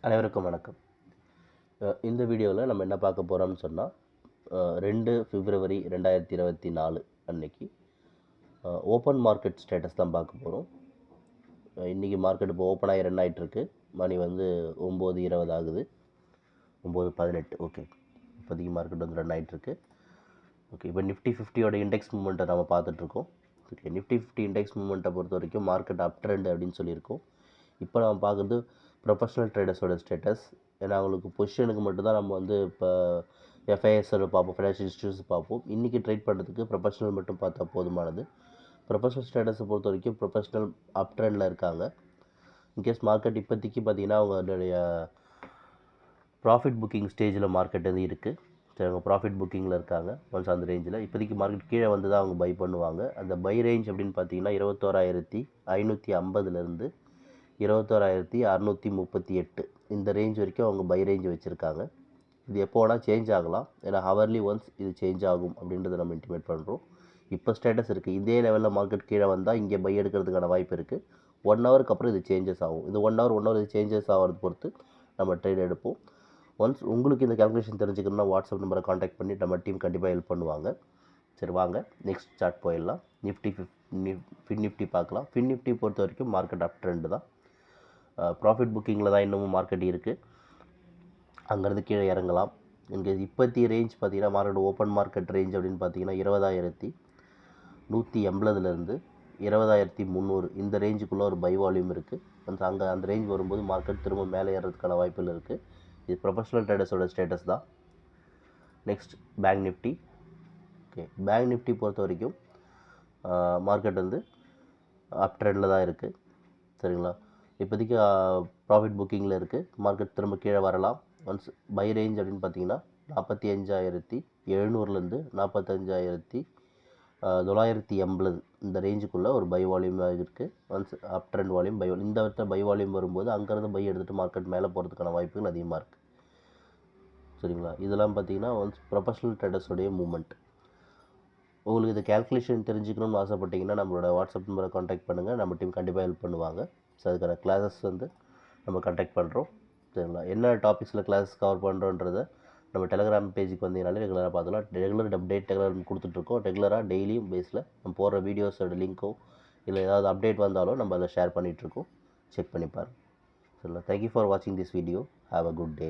அனைவருக்கும் வணக்கம். இந்த வீடியோவில் நம்ம என்ன பார்க்க போகிறோம்னு சொன்னால் 2 பிப்ரவரி 2024 அன்னைக்கு ஓப்பன் மார்க்கெட் ஸ்டேட்டஸ் தான் பார்க்க போகிறோம். இன்றைக்கி மார்க்கெட் இப்போ ஓப்பன் ஆகி ரன் ஆகிட்டுருக்கு. மணி வந்து 9:20 ஆகுது, 9:18. ஓகே, இப்போதைக்கு மார்க்கெட் வந்து ரன் ஆகிட்டுருக்கு. ஓகே, இப்போ நிஃப்டி 50யோட இண்டெக்ஸ் மூவ்மெண்ட்டை நம்ம பார்த்துட்ருக்கோம். ஓகே, நிஃப்டி 50 இண்டெக்ஸ் மூவ்மெண்ட்டை பொறுத்த வரைக்கும் மார்க்கெட் அப் ட்ரெண்ட் அப்படின்னு சொல்லியிருக்கோம். இப்போ நம்ம பார்க்குறது ப்ரொஃபஷனல் ட்ரேடர்ஸோட ஸ்டேட்டஸ். ஏன்னா அவங்களுக்கு பொசிஷனுக்கு மட்டும்தான் நம்ம வந்து இப்போ எஃப்ஐஎஸ்ஸில் பார்ப்போம், ஃபைனான்ஷியல் இன்ஸ்டியூட்ஸ் பார்ப்போம். இன்றைக்கி ட்ரேட் பண்ணுறதுக்கு ப்ரொஃபஷனல் மட்டும் பார்த்தா போதுமானது. ப்ரொஃபஷனல் ஸ்டேட்டஸை பொறுத்த வரைக்கும் ப்ரொஃபஷனல் அப் ட்ரெண்டில் இருக்காங்க. இன்கேஸ் மார்க்கெட் இப்போதைக்கு பார்த்திங்கன்னா அவங்களுடைய ப்ராஃபிட் புக்கிங் ஸ்டேஜில் மார்க்கெட் வந்து இருக்குது. சரி, அவங்க ப்ராஃபிட் புக்கிங்கில் இருக்காங்க. ஒன்ஸ் அந்த ரேஞ்சில் இப்போதைக்கு மார்க்கெட் கீழே வந்து தான் அவங்க பை பண்ணுவாங்க. அந்த பை ரேஞ்ச் அப்படின்னு பார்த்தீங்கன்னா 21,550லேருந்து 21,638 இந்த ரேஞ்ச் வரைக்கும் அவங்க பை ரேஞ்ச் வச்சுருக்காங்க. இது எப்போ வேணால் சேஞ்ச் ஆகலாம். ஏன்னா ஹவர்லி ஒன்ஸ் இது சேஞ்ச் ஆகும் அப்படின்றத நம்ம இன்டிமேட் பண்ணுறோம். இப்போ ஸ்டேட்டஸ் இருக்குது. இதே லெவலில் மார்க்கெட் கீழே வந்தால் இங்கே பை எடுக்கிறதுக்கான வாய்ப்பு இருக்குது. 1 ஹவருக்கு அப்புறம் இது சேஞ்சஸ் ஆகும். இது 1 ஹவர் இது சேஞ்சஸ் ஆகிறது பொறுத்து நம்ம ட்ரேட் எடுப்போம். ஒன்ஸ் உங்களுக்கு இந்த கேல்குலேஷன் தெரிஞ்சுக்கணும்னா வாட்ஸ்அப் நம்பரை காண்டாக்ட் பண்ணி நம்ம டீம் கண்டிப்பாக ஹெல்ப் பண்ணுவாங்க. சரி, வாங்க நெக்ஸ்ட் சார்ட் போயிடலாம். ஃபின் நிஃப்டி பார்க்கலாம். ஃபின் நிஃப்டி பொறுத்த வரைக்கும் மார்க்கெட் அப் ட்ரெண்டு தான். ப்ராஃபிட் புக்கிங்கில் தான் இன்னமும் மார்க்கெட் இருக்குது. அங்கேருந்து கீழே இறங்கலாம். இங்கே இப்போத்தி ரேஞ்ச் பார்த்திங்கன்னா மார்க்கெட் ஓப்பன் மார்க்கெட் ரேஞ்ச் அப்படின்னு பார்த்தீங்கன்னா 20,180லேருந்து 20,300 இந்த ரேஞ்சுக்குள்ளே ஒரு பை வால்யூம் இருக்குது. அந்த ரேஞ்ச் வரும்போது மார்க்கெட் திரும்ப மேலே ஏறதுக்கான வாய்ப்புகள் இருக்குது. இது ப்ரொஃபஷனல் ட்ரேடர்ஸோட ஸ்டேட்டஸ் தான். Next bank Nifty. Okay, bank Nifty பொறுத்த வரைக்கும் மார்க்கெட் வந்து அப் ட்ரெண்டில் தான் இருக்குது. சரிங்களா, இப்போதைக்கு ப்ராஃபிட் புக்கிங்கில் இருக்குது. மார்க்கெட் திரும்ப கீழே வரலாம். ஒன்ஸ் பை ரேஞ்ச் அப்படின்னு பார்த்தீங்கன்னா 45,700லேருந்து 45,980 இந்த ரேஞ்சுக்குள்ளே ஒரு பை வால்யூம் இருக்குது. Once uptrend volume buy இந்த இடத்துல பை வால்யூம் வரும்போது அங்கேருந்து பை எடுத்துகிட்டு மார்க்கெட் மேலே போகிறதுக்கான வாய்ப்புகள் அதிகமாக இருக்குது. சரிங்களா, இதெல்லாம் பார்த்தீங்கன்னா ஒன்ஸ் ப்ரொஃபஷனல் ட்ரேடர்ஸோடைய மூவ்மெண்ட். உங்களுக்கு இது கேல்குலேஷன் தெரிஞ்சுக்கணும்னு ஆசைப்பட்டீங்கன்னா நம்மளோட வாட்ஸ்அப் நம்பரை காண்டாக்ட் பண்ணுங்கள். நம்ம டீம் கண்டிப்பாக ஹெல்ப் பண்ணுவாங்க. ஸோ அதுக்கான கிளாஸஸ் வந்து நம்ம காண்டாக்ட் பண்ணுறோம். சரிங்களா, என்ன டாபிக்ஸில் கிளாஸஸ் கவர் பண்ணுறோன்றதை நம்ம டெலிகிராம் பேஜுக்கு வந்தீங்கனாலே ரெகுலராக பார்த்துக்கலாம். ரெகுலர் அப்டேட் டெலிகிராம் கொடுத்துட்ருக்கோம். ரெகுலராக டெய்லியும் பேஸில் நம்ம போடுற வீடியோஸோட லிங்க்கோ இல்லை ஏதாவது அப்டேட் வந்தாலும் நம்ம அதை ஷேர் பண்ணிகிட்ருக்கோம். செக் பண்ணி பாருங்கள். சரிங்களா, தேங்க்யூ ஃபார் வாட்சிங் this video. Have a good day.